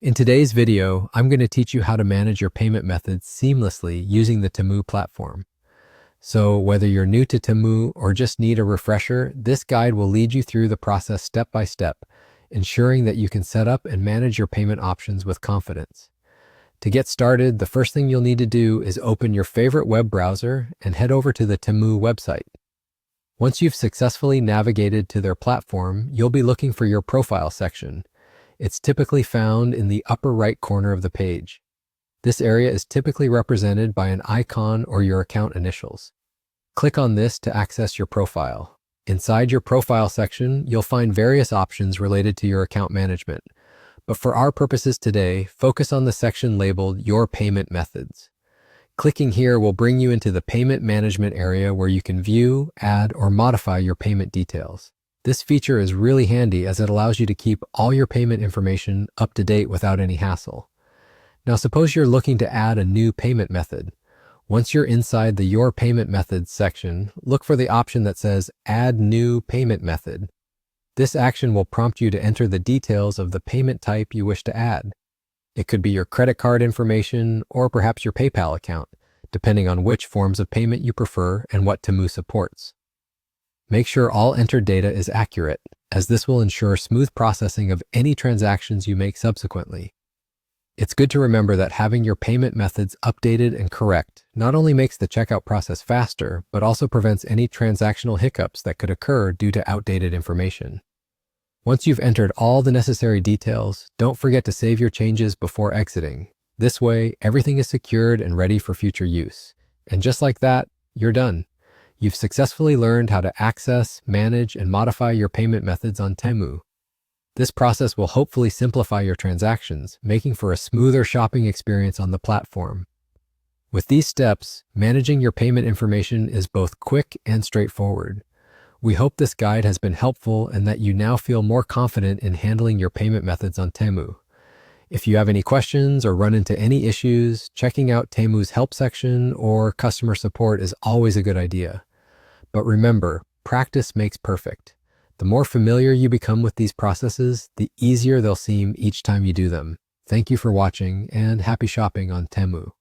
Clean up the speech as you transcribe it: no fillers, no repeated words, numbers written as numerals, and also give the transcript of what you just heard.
In today's video, I'm going to teach you how to manage your payment methods seamlessly using the Temu platform. So whether you're new to Temu or just need a refresher, this guide will lead you through the process step by step, ensuring that you can set up and manage your payment options with confidence. To get started, the first thing you'll need to do is open your favorite web browser and head over to the Temu website. Once you've successfully navigated to their platform, you'll be looking for your profile section. It's typically found in the upper right corner of the page. This area is typically represented by an icon or your account initials. Click on this to access your profile. Inside your profile section, you'll find various options related to your account management. But for our purposes today, focus on the section labeled Your Payment Methods. Clicking here will bring you into the payment management area where you can view, add, or modify your payment details. This feature is really handy as it allows you to keep all your payment information up to date without any hassle. Now suppose you're looking to add a new payment method. Once you're inside the Your Payment Methods section, look for the option that says Add New Payment Method. This action will prompt you to enter the details of the payment type you wish to add. It could be your credit card information or perhaps your PayPal account, depending on which forms of payment you prefer and what Temu supports. Make sure all entered data is accurate, as this will ensure smooth processing of any transactions you make subsequently. It's good to remember that having your payment methods updated and correct not only makes the checkout process faster, but also prevents any transactional hiccups that could occur due to outdated information. Once you've entered all the necessary details, don't forget to save your changes before exiting. This way, everything is secured and ready for future use. And just like that, you're done. You've successfully learned how to access, manage, and modify your payment methods on Temu. This process will hopefully simplify your transactions, making for a smoother shopping experience on the platform. With these steps, managing your payment information is both quick and straightforward. We hope this guide has been helpful and that you now feel more confident in handling your payment methods on Temu. If you have any questions or run into any issues, checking out Temu's help section or customer support is always a good idea. But remember, practice makes perfect. The more familiar you become with these processes, the easier they'll seem each time you do them. Thank you for watching and happy shopping on Temu.